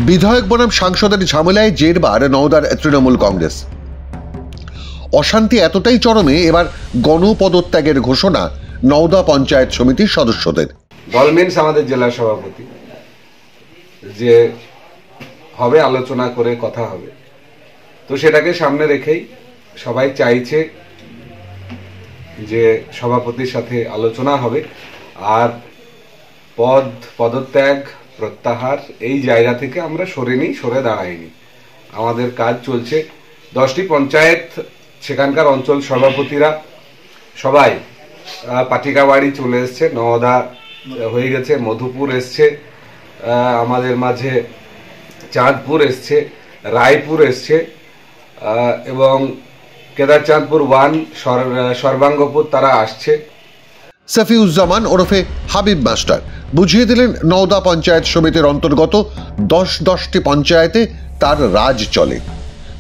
বিধায়ক বনাম সাংসদের ঝামেলায় জেরবার নওদার তৃণমূল কংগ্রেস। অশান্তি এতটাই চরমে এবার গণপদত্যাগের ঘোষণা নওদা পঞ্চায়েত সমিতির সদস্যদের। দল মিন্স আমাদের জেলা সভাপতি যে হবে আলোচনা করে কথা হবে, তো সেটাকে সামনে রেখেই সবাই চাইছে যে সভাপতির সাথে আলোচনা হবে আর পদত্যাগ প্রত্যাহার এই জায়গা থেকে আমরা সরে দাঁড়াইনি। আমাদের কাজ চলছে। 10টি পঞ্চায়েত, সেখানকার অঞ্চল সভাপতিরা সবাই পাটিকাবাড়ি চলে এসছে, নওদা হয়ে গেছে, মধুপুর এসছে, আমাদের মাঝে চাঁদপুর এসছে, রায়পুর এসছে এবং কেদারচাঁদপুর 1 সর্বাঙ্গপুর তারা আসছে। সফিউজ্জামান ওরফে হাবিব মাস্টার বুঝিয়ে দিলেন নওদা পঞ্চায়েত সমিতির অন্তর্গত 10টি পঞ্চায়েতে তার রাজ চলে,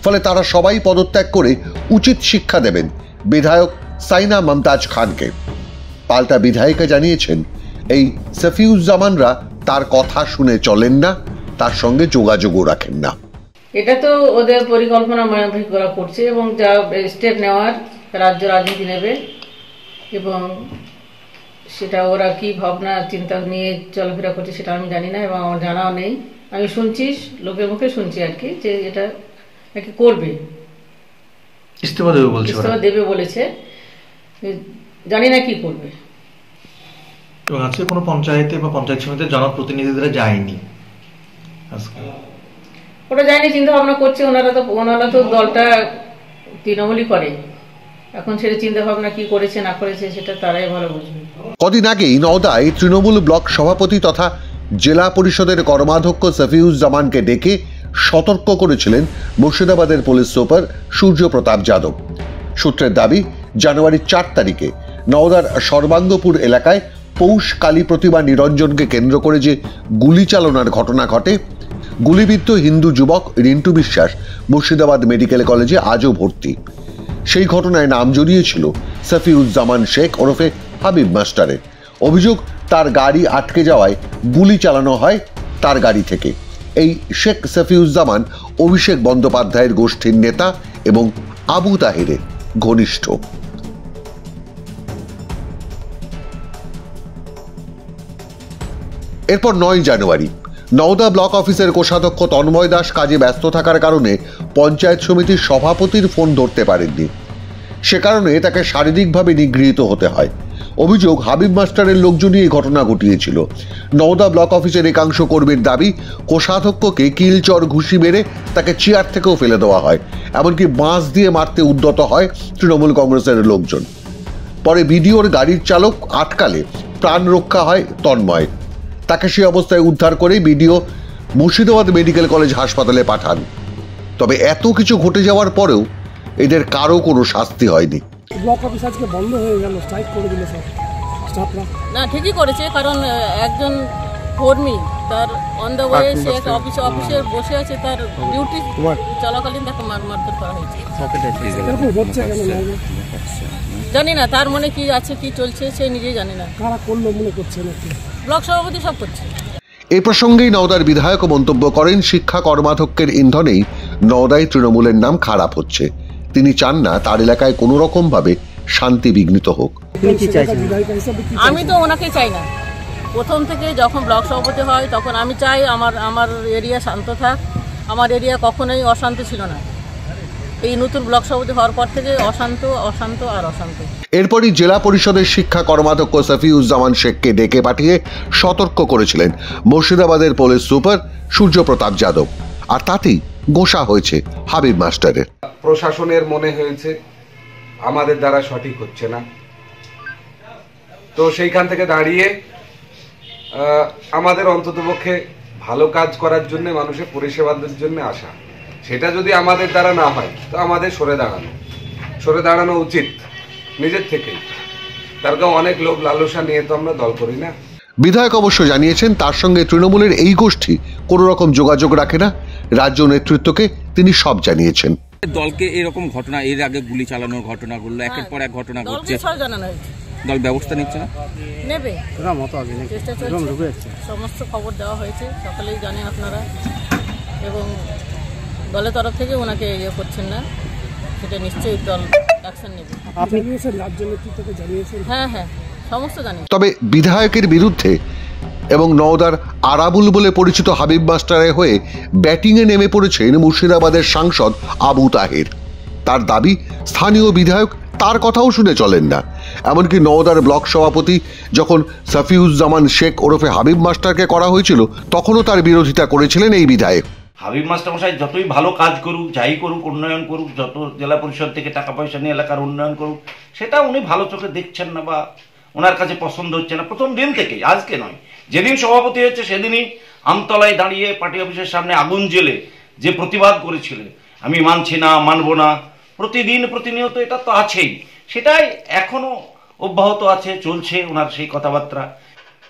ফলে তারা সবাই পদত্যাগ করে উচিত শিক্ষা দেবেন বিধায়ক সাইনা মমতাজ খানকে। পাল্টা বিধায়িকা জানিয়েছেন এই সফিউজ্জামানরা তার কথা শুনে চলেন না, তার সঙ্গে যোগাযোগও রাখেন না। এটা তো ওদের পরিকল্পনা মাফিক করা করছে এবং যা স্টেপ নেওয়ার রাজ্য রাজনীতি নেবে এবং সেটা ওরা কি ভাবনা চিন্তা নিয়ে চলাফেরা করছে সেটা আমি জানি না এবং আমার জানাও নেই। আমি শুনছি, লোকের মুখে শুনছি আর কি, যে এটা নাকি করবে, ইস্তফা দেবে বলেছে, জানি না কি করবে। তো আজকে কোনো পঞ্চায়েতে বা পঞ্চায়েত সমিতির জনপ্রতিনিধিরা যায়নি, ওরা যায়নি, চিন্তা ভাবনা করছে। ওনারা তো দলটা তৃণমূলই করে, এখন সেটা চিন্তা ভাবনা কি করেছে না করেছে সেটা তারাই ভালো বুঝবে। কদিন আগেই নওদায় তৃণমূল ব্লক সভাপতি তথা জেলা পরিষদের কর্মাধ্যক্ষ সফিউজ্জামানকে ডেকে সতর্ক করেছিলেন মুর্শিদাবাদের পুলিশ সুপার সূর্য প্রতাপ যাদব। সূত্রের দাবি, জানুয়ারির 4 তারিখে নওদার সর্বাঙ্গপুর এলাকায় পৌষ কালী প্রতিমা নিরঞ্জনকে কেন্দ্র করে যে গুলি চালনার ঘটনা ঘটে, গুলিবিদ্ধ হিন্দু যুবক রিন্টু বিশ্বাস মুর্শিদাবাদ মেডিকেল কলেজে আজও ভর্তি। সেই ঘটনায় নাম জড়িয়েছিল সফিউজ্জামান শেখ ওরফে হাবিব মাস্টারের। অভিযোগ, তার গাড়ি আটকে যাওয়ায় গুলি চালানো হয় তার গাড়ি থেকে। এই শেখ সফিউজ্জামান অভিষেক বন্দ্যোপাধ্যায়ের গোষ্ঠীর নেতা এবং আবু তাহেরের ঘনিষ্ঠ। এরপর 9 জানুয়ারি নওদা ব্লক অফিসের কোষাধ্যক্ষ তন্ময় দাস কাজে ব্যস্ত থাকার কারণে পঞ্চায়েত সমিতির সভাপতির ফোন ধরতে পারেননি। সে কারণে তাকে শারীরিকভাবে নিগৃহীত হতে হয়। অভিযোগ, হাবিব মাস্টারের লোকজনই এই ঘটনা ঘটিয়েছিল। নওদা ব্লক অফিসের একাংশ কর্মীর দাবি, কোষাধ্যক্ষকে কিলচর ঘুষি মেরে তাকে চেয়ার থেকেও ফেলে দেওয়া হয়, এমনকি বাঁশ দিয়ে মারতে উদ্যত হয় তৃণমূল কংগ্রেসের লোকজন। পরে বিডিওর গাড়ির চালক আটকালে প্রাণ রক্ষা হয় তন্ময়। তাকে সে অবস্থায় উদ্ধার করে বিডিও মুর্শিদাবাদ মেডিকেল কলেজ হাসপাতালে পাঠান। তবে এত কিছু ঘটে যাওয়ার পরেও এদের কারো কোনো শাস্তি হয়নি। ব্লক অফিস আজকে বন্ধ হয়ে গেল, স্ট্রাইক করে দিল স্টাফরা। না, ঠিকই করেছে, কারণ একজন কর্মী তার অন দ্য ওয়ে, সে একটা অফিসে বসে আছে, তার ডিউটি চলাকালীন তাকে মারধর করা হয়েছে। জানি না তার মনে কি আছে, কি চলছে, সে নিজেই জানে না। কারা করলো মনে করছে না, ব্লক সভাপতি সব করছে। এই প্রসঙ্গেই নওদার বিধায়ক মন্তব্য করেন, শিক্ষা কর্মাধ্যক্ষের ইন্ধনেই নওদায় তৃণমূলের নাম খারাপ হচ্ছে। তিনি চান না তার এলাকায় কোনো রকম ভাবে শান্তি বিঘ্নিত হোক। আমি তো ওনাকে চাই না। প্রথম থেকে যখন ব্লক সভাপতি হয় তখন আমি চাই আমার এরিয়া শান্ত থাক। আমার এরিয়া কখনোই অশান্ত ছিল না। এই নতুন ব্লক সভাপতি হওয়ার পর থেকে অশান্ত আর অশান্ত। এরপরই জেলা পরিষদের শিক্ষা কর্মাধ্যক্ষ সফিউজ্জামান শেখকে ডেকে পাঠিয়ে সতর্ক করেছিলেন মুর্শিদাবাদের পুলিশ সুপার সূর্য প্রতাপ যাদব, আর তাতেই গোসা হয়েছে হাবিব মাস্টারের। প্রশাসনের মনে হয়েছে আমাদের দ্বারা সঠিক হচ্ছে না, তো সেইখান থেকে দাঁড়িয়ে আমাদের অন্ততপক্ষে ভালো কাজ করার জন্য, মানুষের পরিষেবার জন্য আসা, সেটা যদি আমাদের দ্বারা না হয় তো আমাদের সরে দাঁড়ানো উচিত নিজের থেকেই। তার কারণ অনেক লোক লালসা নিয়ে তো আমরা দল করি না। বিধায়ক অবশ্য জানিয়েছেন তার সঙ্গে তৃণমূলের এই গোষ্ঠী কোনো রকম যোগাযোগ রাখে না। রাজ্য নেতৃত্বকে তিনি সব জানিয়েছেন। দলকে এরকম ঘটনা, এর আগে গুলি চালানোর ঘটনাগুলো একের পর এক ঘটনা ঘটছে, দল ব্যবস্থা নিচ্ছে না, নেবে, সমস্ত খবর দেওয়া হয়েছে, সকালেই জানেন আপনারা। এবং দলের তরফ থেকে ওনাকে ইয়ে করছেন না, সেটা নিশ্চয়ই দল অ্যাকশন নেবে। আপনি জানিয়েছেন রাজ্য নেতৃত্বকে জানিয়েছেন? হ্যাঁ হ্যাঁ, সমস্ত জানি। তবে বিধায়কের বিরুদ্ধে এবং নওদার আরাবুল বলে পরিচিত হাবিব মাস্টারের হয়ে ব্যাটিংয়ে নেমে পড়েছেন মুর্শিদাবাদের সাংসদ আবু তাহের। তার দাবি, স্থানীয় বিধায়ক তার কথাও শুনে চলেন না। এমনকি নওদার ব্লক সভাপতি যখন সাফিউজ্জামান শেখ ওরফে হাবিব মাস্টারকে করা হয়েছিল, তখনও তার বিরোধিতা করেছিলেন এই বিধায়ক। হাবিব মাস্টার মশাই যতই ভালো কাজ করুক, যাই করুক, উন্নয়ন করুক, যত জেলা পরিষদ থেকে টাকা পয়সা নিয়ে এলাকার উন্নয়ন করুক, সেটা উনি ভালো চোখে দেখছেন না বা ওনার কাছে পছন্দ হচ্ছে না প্রথম দিন থেকেই, আজকে নয়। যেদিন সভাপতি হয়েছে সেদিনই আমতলায় দাঁড়িয়ে পার্টি অফিসের সামনে আগুন জ্বেলে যে প্রতিবাদ করেছিলেন, আমি মানছি না, মানব না, প্রতিদিন প্রতিনিয়ত এটা তো আছেই, সেটাই এখনো অব্যাহত আছে, চলছে ওনার সেই কথাবার্তা।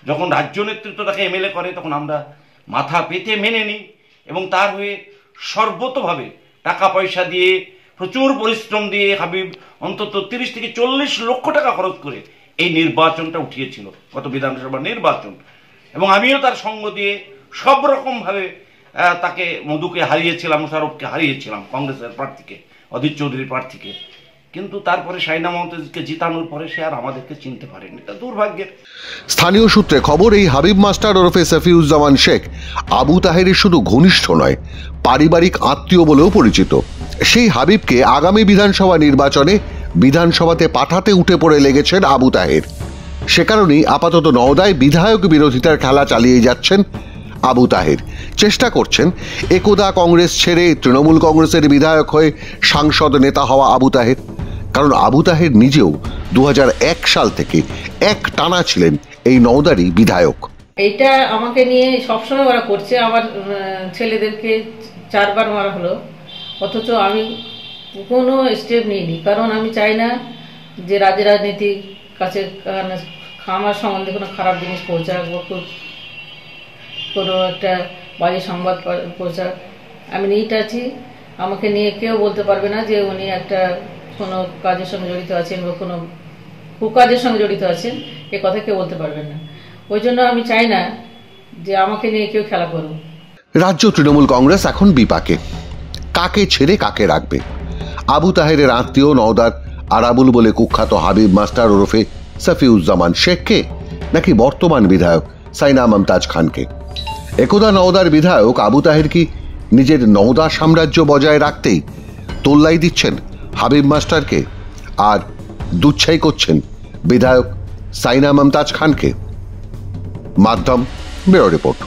যখন রাজ্য নেতৃত্ব তাকে এমএলএ করে তখন আমরা মাথা পেতে মেনে নিই এবং তার হয়ে সর্বতভাবে টাকা পয়সা দিয়ে, প্রচুর পরিশ্রম দিয়ে হাবিব অন্তত 30 থেকে 40 লক্ষ টাকা খরচ করে এই নির্বাচনটা উঠিয়েছিল, গত বিধানসভা নির্বাচন। এবং আমিও তার সঙ্গ দিয়ে সব রকমভাবে তাকে, মধুকে হারিয়েছিলাম, মোশারফকে হারিয়েছিলাম, কংগ্রেসের প্রার্থীকে, অধীর চৌধুরীর প্রার্থীকে। কিন্তু তারপরে শাইনা মমতাজকে জিতানোর পরে সে আর আমাদেরকে চিনতে পারেনি, এটা দুর্ভাগ্যের। স্থানীয় সূত্রে খবর, এই হাবিব মাস্টার ওরফে সাফিউজ্জামান শেখ আবু তাহেরের শুধু ঘনিষ্ঠ নয়, পারিবারিক আত্মীয় বলেও পরিচিত। সেই হাবিবকে আগামী বিধানসভা নির্বাচনে বিধানসভাতে পাঠাতে উঠে পড়ে লেগেছেন আবু তাহের। সে কারণেই আপাতত নওদায় বিধায়ক বিরোধিতার খেলা চালিয়ে যাচ্ছেন আবু তাহের। চেষ্টা করছেন একদা কংগ্রেস ছেড়ে তৃণমূল কংগ্রেসের বিধায়ক হয়ে সাংসদ নেতা হওয়া আবু তাহের। কারণ আবু তাহের নিজেও 2001 সাল থেকে এক টানা ছিলেন এই নওদারই বিধায়ক। এইটা আমাকে নিয়ে সবসময় ওরা করছে, আমার ছেলেদেরকে 4 বার মারা হলো, অথচ আমি কোনো স্টেপ নিইনি। কারণ আমি চাই না যে রাজনীতির কাছে আমার সম্বন্ধে কোনো খারাপ জিনিস পৌঁছাক, কোনো একটা বাজে সংবাদ পৌঁছাক। আমি নিট আছি, আমাকে নিয়ে কেউ বলতে পারবে না যে উনি একটা কোনো কাজের সঙ্গে জড়িত আছেন বা কোনো কুকাজের সঙ্গে জড়িত আছেন, এ কথা কেউ বলতে পারবেন না। ওই জন্য আমি চাই না যে আমাকে নিয়ে কেউ খেলা করুক। রাজ্য তৃণমূল কংগ্রেস এখন বিপাকে, কাকে ছেড়ে কাকে রাখবে? আবু তাহেরের আত্মীয় নওদার আরাবুল বলে কুখ্যাত হাবিব মাস্টার ওরফে সাফিউজ্জামান শেখকে, নাকি বর্তমান বিধায়ক সাইনা মমতাজ খানকে? একদা নওদার বিধায়ক আবু তাহের কি নিজের নওদা সাম্রাজ্য বজায় রাখতেই তোল্লাই দিচ্ছেন হাবিব মাস্টারকে আর দুচ্ছাই করছেন বিধায়ক সাইনা মমতাজ খানকে? মাধ্যম ব্যুরো রিপোর্ট।